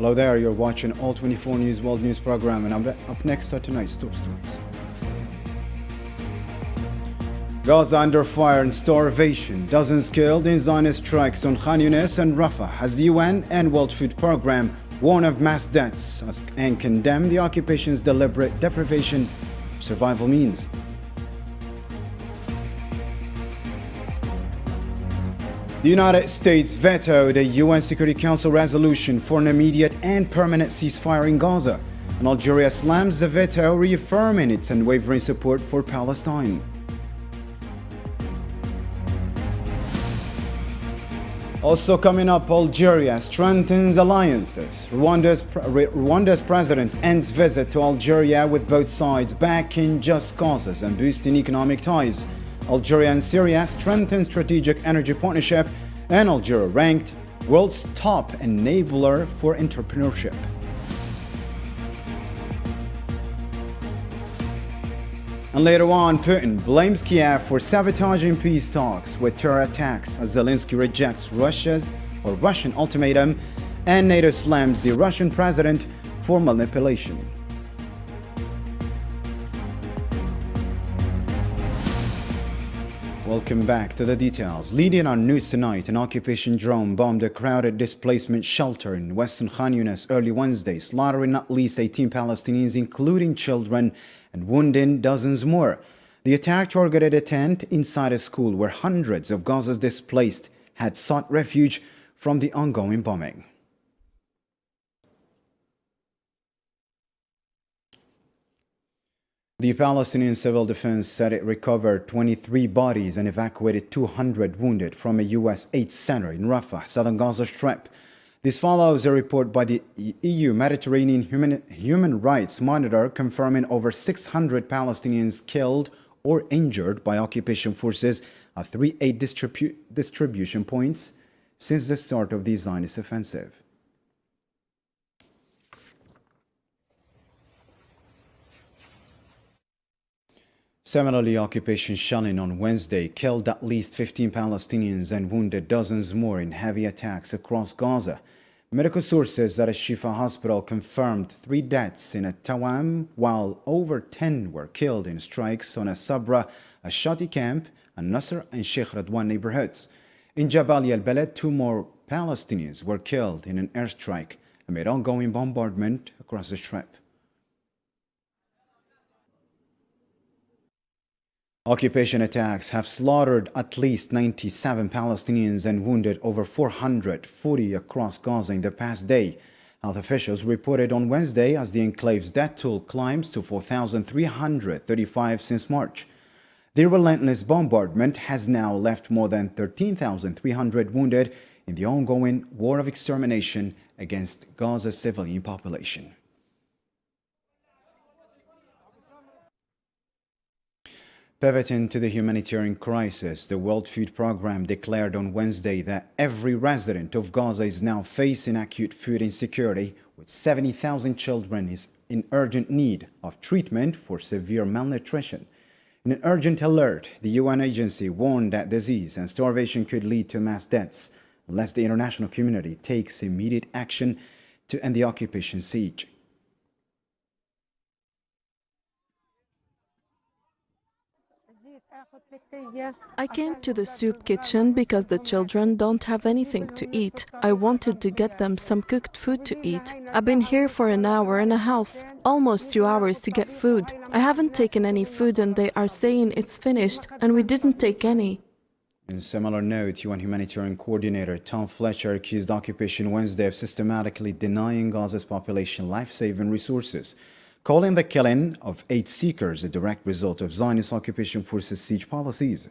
Hello there, you're watching All 24 News World News Program, and up next are tonight's top stories. Gaza under fire and starvation. Dozens killed in Zionist strikes on Khan Yunis and Rafah as the UN and World Food Programme warn of mass deaths and condemn the occupation's deliberate deprivation of survival means. The United States vetoed a UN Security Council resolution for an immediate and permanent ceasefire in Gaza, and Algeria slams the veto, reaffirming its unwavering support for Palestine. Also coming up, Algeria strengthens alliances. Rwanda's president ends visit to Algeria with both sides backing just causes and boosting economic ties. Algeria and Syria strengthen strategic energy partnership, and Algeria ranked world's top enabler for entrepreneurship. And later on, Putin blames Kiev for sabotaging peace talks with terror attacks as Zelensky rejects Russian ultimatum, and NATO slams the Russian president for manipulation. Welcome back to the details. Leading our news tonight, an occupation drone bombed a crowded displacement shelter in western Khan Yunis early Wednesday, slaughtering at least 18 Palestinians, including children, and wounding dozens more. The attack targeted a tent inside a school where hundreds of Gaza's displaced had sought refuge from the ongoing bombing. The Palestinian Civil Defense said it recovered 23 bodies and evacuated 200 wounded from a U.S. aid center in Rafah, southern Gaza Strip. This follows a report by the EU Mediterranean Human Rights Monitor confirming over 600 Palestinians killed or injured by occupation forces at 3 aid distribution points since the start of the Zionist offensive. Similarly, occupation shelling on Wednesday killed at least 15 Palestinians and wounded dozens more in heavy attacks across Gaza. Medical sources at a Shifa hospital confirmed 3 deaths in a Tawam, while over 10 were killed in strikes on a Sabra, a Shati camp, and Nasr and Sheikh Radwan neighborhoods. In Jabal al-Balad, 2 more Palestinians were killed in an airstrike amid ongoing bombardment across the Strip. Occupation attacks have slaughtered at least 97 Palestinians and wounded over 440 across Gaza in the past day. Health officials reported on Wednesday as the enclave's death toll climbs to 4,335 since March. The relentless bombardment has now left more than 13,300 wounded in the ongoing war of extermination against Gaza's civilian population. Pivoting to the humanitarian crisis, the World Food Programme declared on Wednesday that every resident of Gaza is now facing acute food insecurity, with 70,000 children is in urgent need of treatment for severe malnutrition. In an urgent alert, the UN agency warned that disease and starvation could lead to mass deaths unless the international community takes immediate action to end the occupation siege. I came to the soup kitchen because the children don't have anything to eat. I wanted to get them some cooked food to eat. I've been here for an hour and a half, almost 2 hours to get food. I haven't taken any food and they are saying it's finished, and we didn't take any. In similar note, UN humanitarian coordinator Tom Fletcher accused occupation Wednesday of systematically denying Gaza's population life-saving resources, calling the killing of aid seekers a direct result of Zionist occupation forces' siege policies.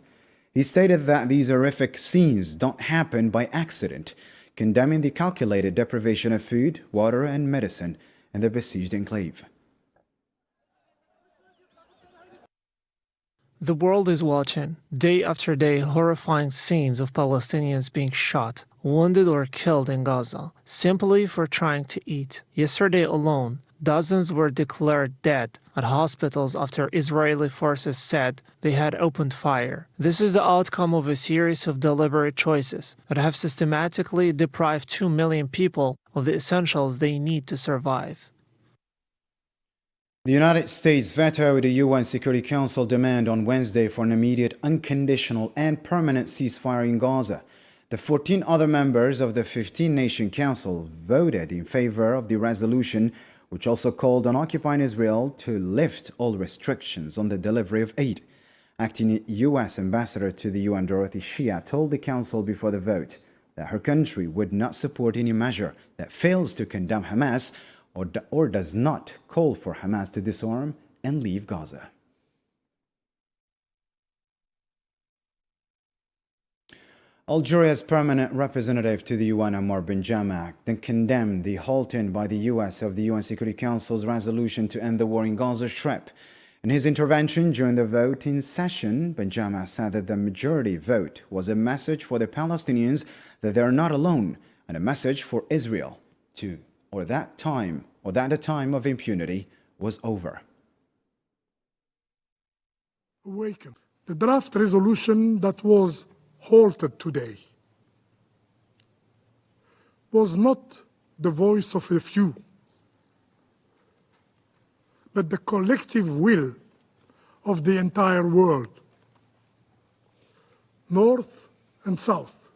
He stated that these horrific scenes don't happen by accident, condemning the calculated deprivation of food, water, and medicine in the besieged enclave. The world is watching, day after day, horrifying scenes of Palestinians being shot, wounded, or killed in Gaza, simply for trying to eat. Yesterday alone, dozens were declared dead at hospitals after Israeli forces said they had opened fire. This is the outcome of a series of deliberate choices that have systematically deprived 2 million people of the essentials they need to survive. The United States vetoed the UN Security Council demand on Wednesday for an immediate, unconditional, and permanent ceasefire in Gaza. The 14 other members of the 15-nation council voted in favor of the resolution, which also called on occupying Israel to lift all restrictions on the delivery of aid. Acting U.S. Ambassador to the UN, Dorothy Shea, told the council before the vote that her country would not support any measure that fails to condemn Hamas or does not call for Hamas to disarm and leave Gaza. Algeria's permanent representative to the UN, Ammar Benjamak, then condemned the halting by the US of the UN Security Council's resolution to end the war in Gaza Strip. In his intervention during the voting session, Benjamak said that the majority vote was a message for the Palestinians that they are not alone, and a message for Israel that the time of impunity was over. Awaken. The draft resolution that was halted today was not the voice of a few, but the collective will of the entire world, north and south,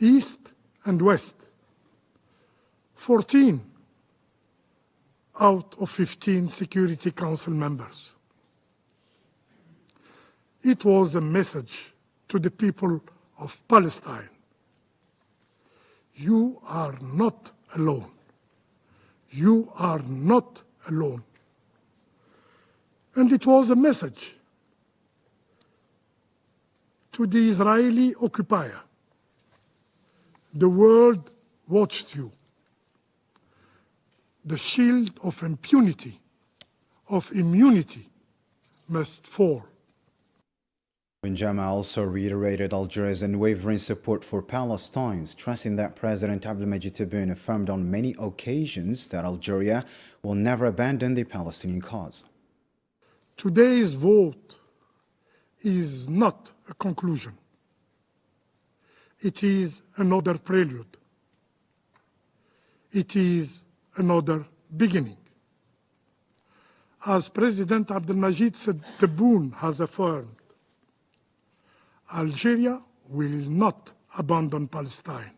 east and west. 14 out of 15 Security Council members. It was a message to the people of Palestine. You are not alone. You are not alone. And it was a message to the Israeli occupier. The world watched you. The shield of impunity, of immunity, must fall. Benjamin also reiterated Algeria's unwavering support for Palestine, stressing that President Abdelmadjid Tebboune affirmed on many occasions that Algeria will never abandon the Palestinian cause. Today's vote is not a conclusion. It is another prelude. It is another beginning. As President Abdelmadjid Tebboune has affirmed, Algeria will not abandon Palestine.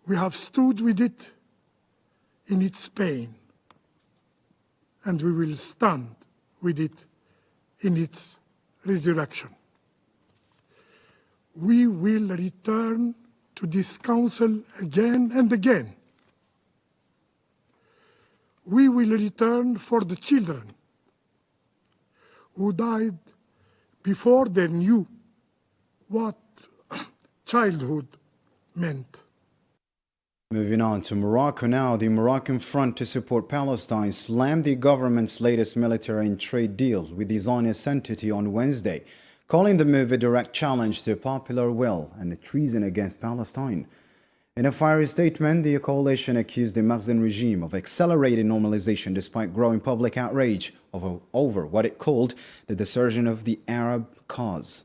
We have stood with it in its pain, and we will stand with it in its resurrection. We will return to this council again and again. We will return for the children who died before they knew what childhood meant. Moving on to Morocco now, the Moroccan Front to Support Palestine slammed the government's latest military and trade deals with the Zionist entity on Wednesday, calling the move a direct challenge to popular will and a treason against Palestine. In a fiery statement, the coalition accused the Makhzen regime of accelerating normalization despite growing public outrage over what it called the desertion of the Arab cause.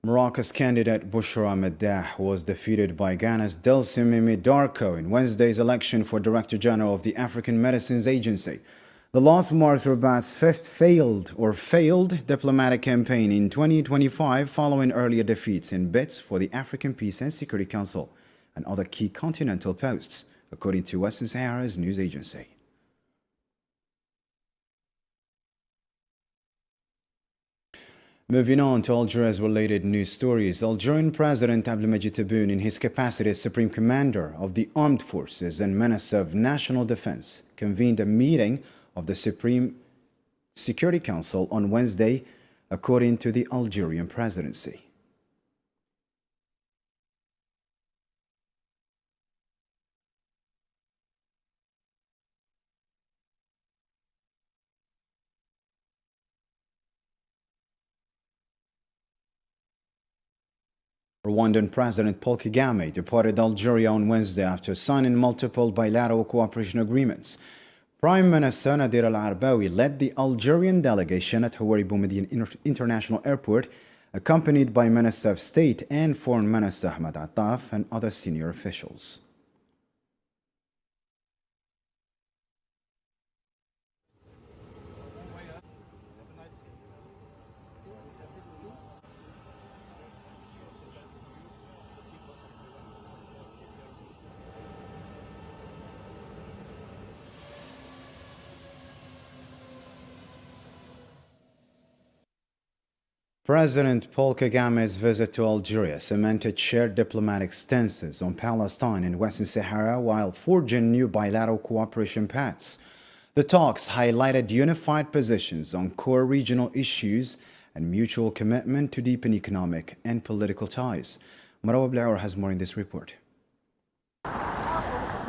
Morocco's candidate Bouchra Maddah was defeated by Ghana's Delcy Mimi Darko in Wednesday's election for Director General of the African Medicines Agency. The loss marks Rabat's fifth failed diplomatic campaign in 2025 following earlier defeats in bids for the African Peace and Security Council and other key continental posts, according to Western Sahara's news agency. Moving on to Algeria's related news stories, Algerian President Abdelmadjid Tebboune, in his capacity as Supreme Commander of the Armed Forces and Minister of National Defense, convened a meeting of the Supreme Security Council on Wednesday, according to the Algerian presidency. Rwandan President Paul Kagame departed Algeria on Wednesday after signing multiple bilateral cooperation agreements. Prime Minister Nadir Al-Arbawi led the Algerian delegation at Houari Boumediene International Airport, accompanied by Minister of State and Foreign Minister Ahmed Attaf and other senior officials. President Paul Kagame's visit to Algeria cemented shared diplomatic stances on Palestine and Western Sahara while forging new bilateral cooperation paths. The talks highlighted unified positions on core regional issues and mutual commitment to deepen economic and political ties. Marwa Blaour has more in this report.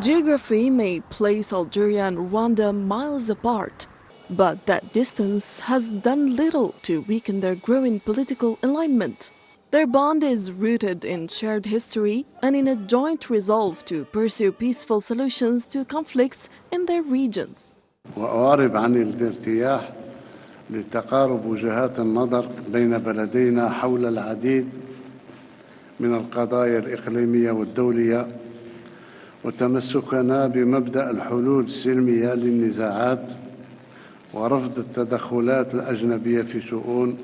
Geography may place Algeria and Rwanda miles apart, but that distance has done little to weaken their growing political alignment. Their bond is rooted in shared history and in a joint resolve to pursue peaceful solutions to conflicts in their regions. وأعرب عن الارتياح لتقارب وجهات النظر بين بلدينا حول العديد من القضايا الإقليمية والدولية وتمسكنا بمبدأ الحلول السلمية للنزاعات ورفض التدخلات الأجنبية في شؤون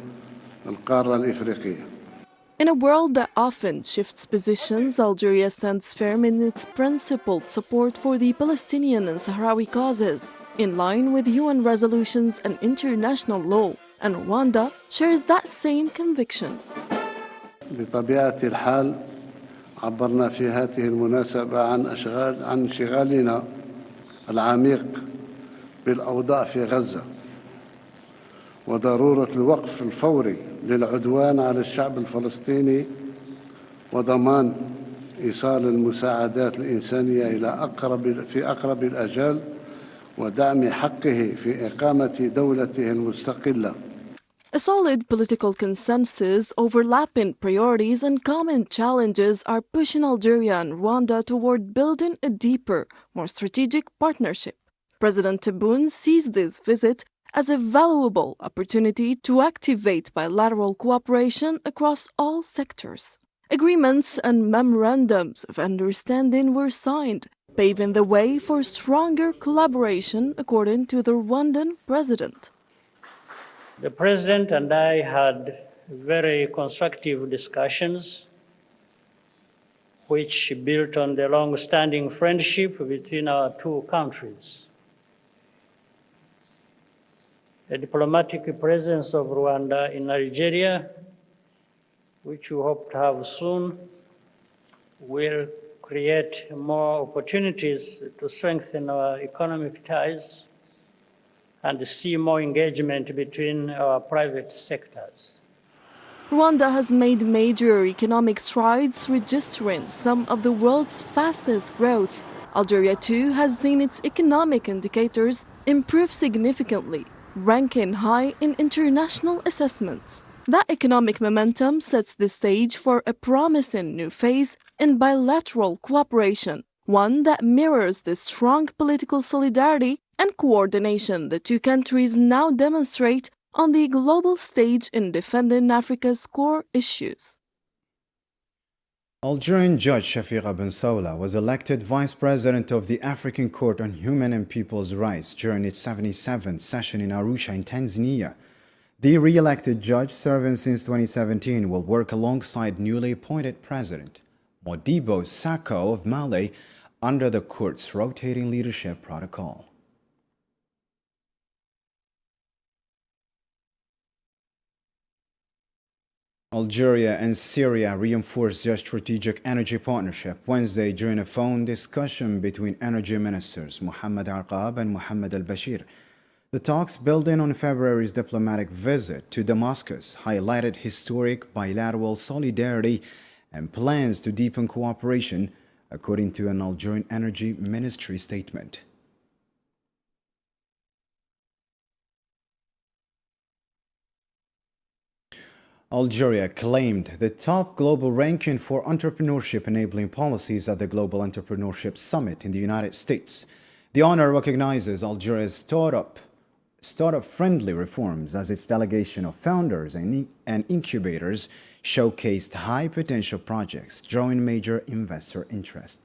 القارة الإفريقية. In a world that often shifts positions, Algeria stands firm in its principled support for the Palestinian and Sahrawi causes, in line with UN resolutions and international law, and Rwanda shares that same conviction. بطبيعة الحال عبرنا في هذه المناسبة عن انشغالنا العميق بالأوضاع في غزة وضرورة الوقف الفوري للعدوان على الشعب الفلسطيني وضمان إيصال المساعدات الإنسانية في أقرب الأجال ودعم حقه في إقامة دولته المستقلة. A solid political consensus, overlapping priorities and common challenges are pushing Algeria and Rwanda toward building a deeper, more strategic partnership. President Tebboune sees this visit as a valuable opportunity to activate bilateral cooperation across all sectors. Agreements and memorandums of understanding were signed, paving the way for stronger collaboration, according to the Rwandan president. The President and I had very constructive discussions which built on the long-standing friendship between our two countries. The diplomatic presence of Rwanda in Algeria, which we hope to have soon, will create more opportunities to strengthen our economic ties and see more engagement between our private sectors. Rwanda has made major economic strides, registering some of the world's fastest growth. Algeria, too, has seen its economic indicators improve significantly, ranking high in international assessments. That economic momentum sets the stage for a promising new phase in bilateral cooperation, one that mirrors the strong political solidarity and coordination the two countries now demonstrate on the global stage in defending Africa's core issues. Algerian Judge Shafiqa Ben Saula was elected Vice President of the African Court on Human and People's Rights during its 77th session in Arusha in Tanzania. The re-elected judge, serving since 2017, will work alongside newly appointed President Modibo Sako of Mali under the court's rotating leadership protocol. Algeria and Syria reinforced their strategic energy partnership Wednesday during a phone discussion between energy ministers Mohammed Arqab and Mohammed al-Bashir. The talks, building on February's diplomatic visit to Damascus, highlighted historic bilateral solidarity and plans to deepen cooperation, according to an Algerian Energy Ministry statement. Algeria claimed the top global ranking for entrepreneurship enabling policies at the Global Entrepreneurship Summit in the United States. The honor recognizes Algeria's startup-friendly reforms as its delegation of founders and incubators showcased high-potential projects, drawing major investor interest.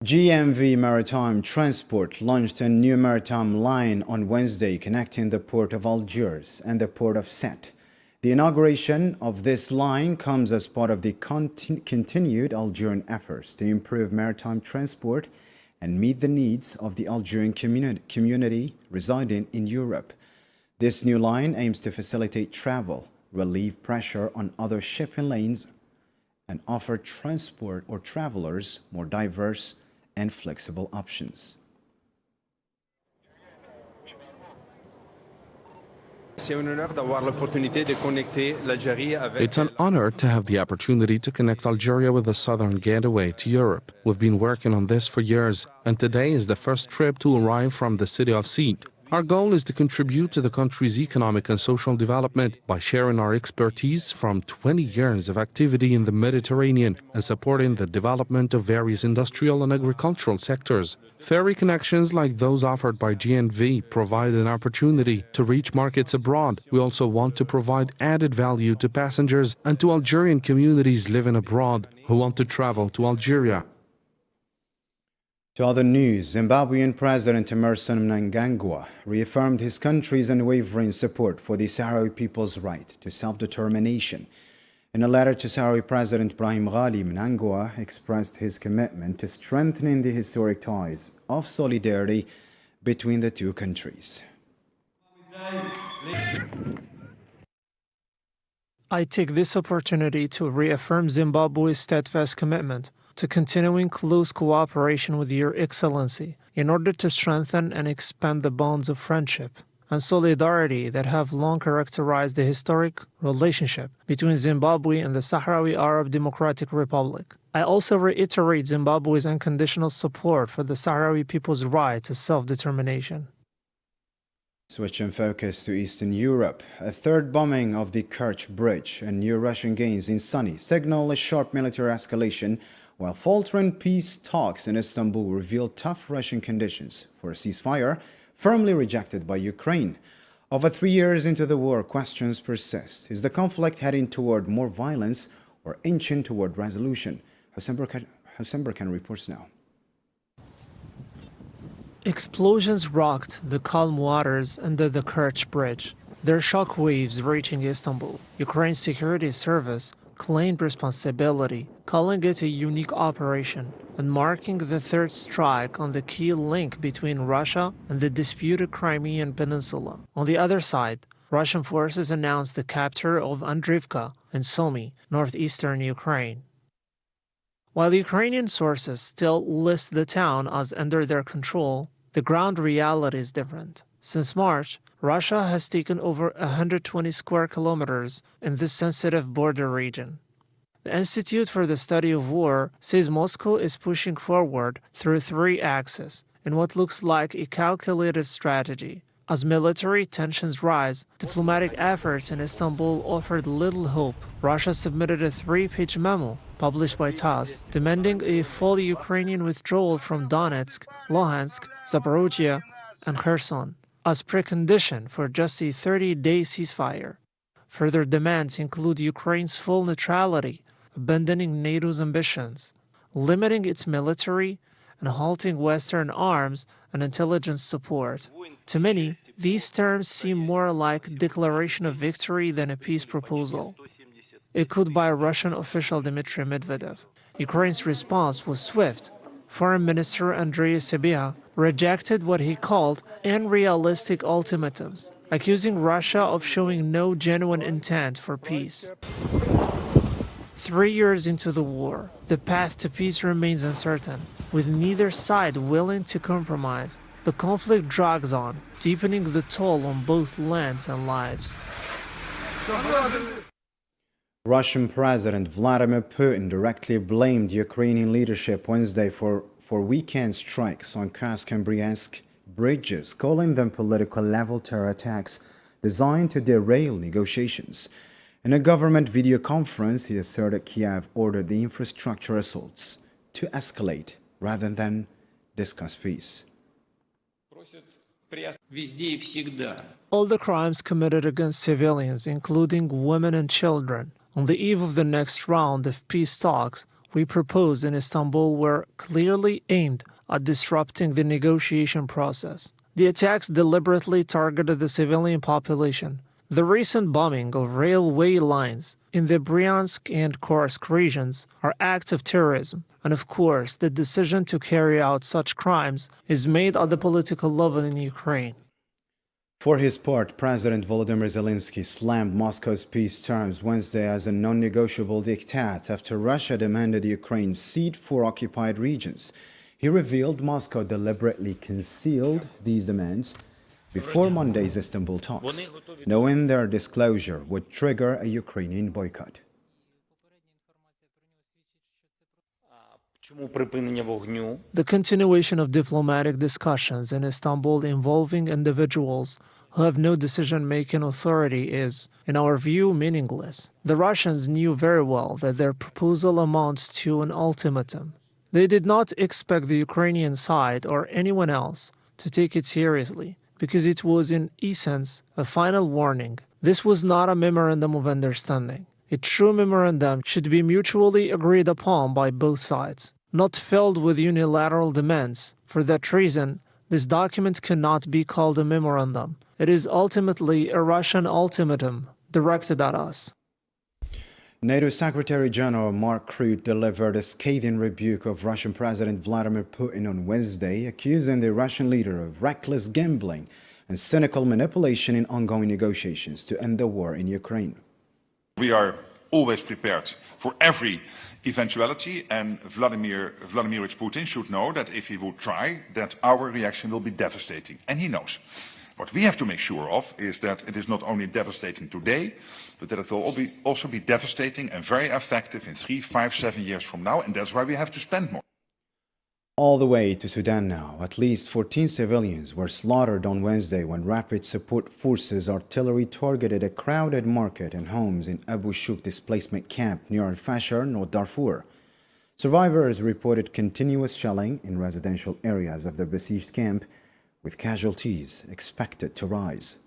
GMV Maritime Transport launched a new maritime line on Wednesday connecting the port of Algiers and the port of Sète. The inauguration of this line comes as part of the continued Algerian efforts to improve maritime transport and meet the needs of the Algerian community residing in Europe. This new line aims to facilitate travel, relieve pressure on other shipping lanes, and offer transport or travelers more diverse and flexible options. It's an honor to have the opportunity to connect Algeria with the southern gateway to Europe. We've been working on this for years, and today is the first trip to arrive from the city of Sète. Our goal is to contribute to the country's economic and social development by sharing our expertise from 20 years of activity in the Mediterranean and supporting the development of various industrial and agricultural sectors. Ferry connections like those offered by GNV provide an opportunity to reach markets abroad. We also want to provide added value to passengers and to Algerian communities living abroad who want to travel to Algeria. To other news, Zimbabwean President Emmerson Mnangagwa reaffirmed his country's unwavering support for the Sahrawi people's right to self-determination. In a letter to Sahrawi President Brahim Ghali, Mnangagwa expressed his commitment to strengthening the historic ties of solidarity between the two countries. I take this opportunity to reaffirm Zimbabwe's steadfast commitment to continuing close cooperation with Your Excellency in order to strengthen and expand the bonds of friendship and solidarity that have long characterized the historic relationship between Zimbabwe and the Sahrawi Arab Democratic Republic. I also reiterate Zimbabwe's unconditional support for the Sahrawi people's right to self-determination. Switching focus to Eastern Europe, a third bombing of the Kerch Bridge and new Russian gains in Sunny signal a sharp military escalation, while faltering peace talks in Istanbul reveal tough Russian conditions for a ceasefire firmly rejected by Ukraine. Over 3 years into the war, questions persist. Is the conflict heading toward more violence or inching toward resolution? Hossein Burkan reports now. Explosions rocked the calm waters under the Kerch Bridge, their shock waves reaching Istanbul. Ukraine's security service claimed responsibility, calling it a unique operation and marking the third strike on the key link between Russia and the disputed Crimean Peninsula. On the other side, Russian forces announced the capture of Andrivka and Sumy, northeastern Ukraine. While Ukrainian sources still list the town as under their control, the ground reality is different. Since March, Russia has taken over 120 square kilometers in this sensitive border region. The Institute for the Study of War says Moscow is pushing forward through 3 axes in what looks like a calculated strategy. As military tensions rise, diplomatic efforts in Istanbul offered little hope. Russia submitted a 3-page memo published by TASS demanding a full Ukrainian withdrawal from Donetsk, Luhansk, Zaporozhye, and Kherson as precondition for just a 30-day ceasefire. Further demands include Ukraine's full neutrality, abandoning NATO's ambitions, limiting its military, and halting Western arms and intelligence support. To many, these terms seem more like a declaration of victory than a peace proposal. Echoed by Russian official Dmitry Medvedev. Ukraine's response was swift. Foreign Minister Andrei Sybiha rejected what he called unrealistic ultimatums, accusing Russia of showing no genuine intent for peace. 3 years into the war, the path to peace remains uncertain, with neither side willing to compromise. The conflict drags on, deepening the toll on both lands and lives. Russian President Vladimir Putin directly blamed Ukrainian leadership Wednesday for weekend strikes on Kursk and Bryansk bridges, calling them political level terror attacks designed to derail negotiations. In a government video conference, he asserted Kiev ordered the infrastructure assaults to escalate rather than discuss peace. All the crimes committed against civilians, including women and children, on the eve of the next round of peace talks we proposed in Istanbul were clearly aimed at disrupting the negotiation process. The attacks deliberately targeted the civilian population. The recent bombing of railway lines in the Bryansk and Kursk regions are acts of terrorism. And of course, the decision to carry out such crimes is made at the political level in Ukraine. For his part, President Volodymyr Zelensky slammed Moscow's peace terms Wednesday as a non-negotiable diktat after Russia demanded Ukraine cede 4 occupied regions. He revealed Moscow deliberately concealed these demands before Monday's Istanbul talks, knowing their disclosure would trigger a Ukrainian boycott. The continuation of diplomatic discussions in Istanbul involving individuals who have no decision-making authority is, in our view, meaningless. The Russians knew very well that their proposal amounts to an ultimatum. They did not expect the Ukrainian side or anyone else to take it seriously, because it was in essence a final warning. This was not a memorandum of understanding. A true memorandum should be mutually agreed upon by both sides, not filled with unilateral demands. For that reason, this document cannot be called a memorandum. It is ultimately a Russian ultimatum directed at us. NATO Secretary General Mark Rutte delivered a scathing rebuke of Russian President Vladimir Putin on Wednesday, accusing the Russian leader of reckless gambling and cynical manipulation in ongoing negotiations to end the war in Ukraine. We are always prepared for every eventuality, and Vladimir Putin should know that if he would try, that our reaction will be devastating, and he knows. What we have to make sure of is that it is not only devastating today, but that it will also be devastating and very effective in 3, 5, 7 years from now, and that's why we have to spend more. All the way to Sudan now, at least 14 civilians were slaughtered on Wednesday when Rapid Support Forces artillery targeted a crowded market and homes in Abu Shuk displacement camp near Al-Fashar, North Darfur. Survivors reported continuous shelling in residential areas of the besieged camp, with casualties expected to rise.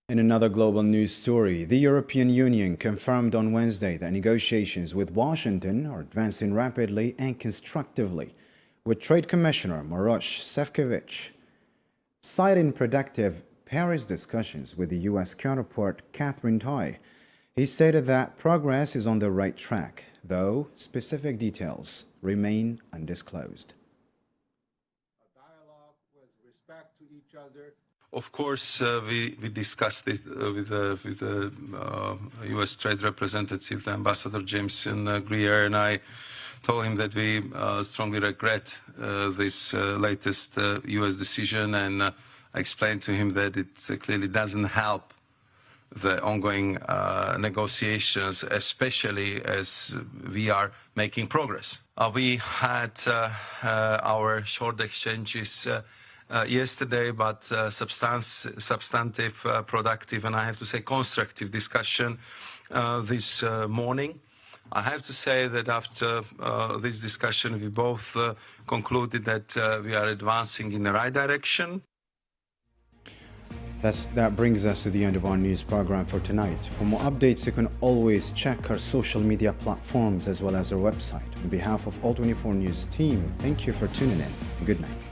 In another global news story, the European Union confirmed on Wednesday that negotiations with Washington are advancing rapidly and constructively, with Trade Commissioner Maroš Šefčovič citing productive Paris discussions with the U.S. counterpart Catherine Tai. He stated that progress is on the right track, though specific details remain undisclosed. A dialogue with respect to each other. Of course, we discussed this with the U.S. Trade Representative, the Ambassador Jameson Greer, and I told him that we strongly regret this latest U.S. decision, and I explained to him that it clearly doesn't help the ongoing negotiations, especially as we are making progress. We had our short exchanges yesterday, but substantive, productive, and I have to say constructive discussion this morning. I have to say that after this discussion, we both concluded that we are advancing in the right direction. That brings us to the end of our news program for tonight. For more updates, you can always check our social media platforms as well as our website. On behalf of All 24 News team, thank you for tuning in and good night.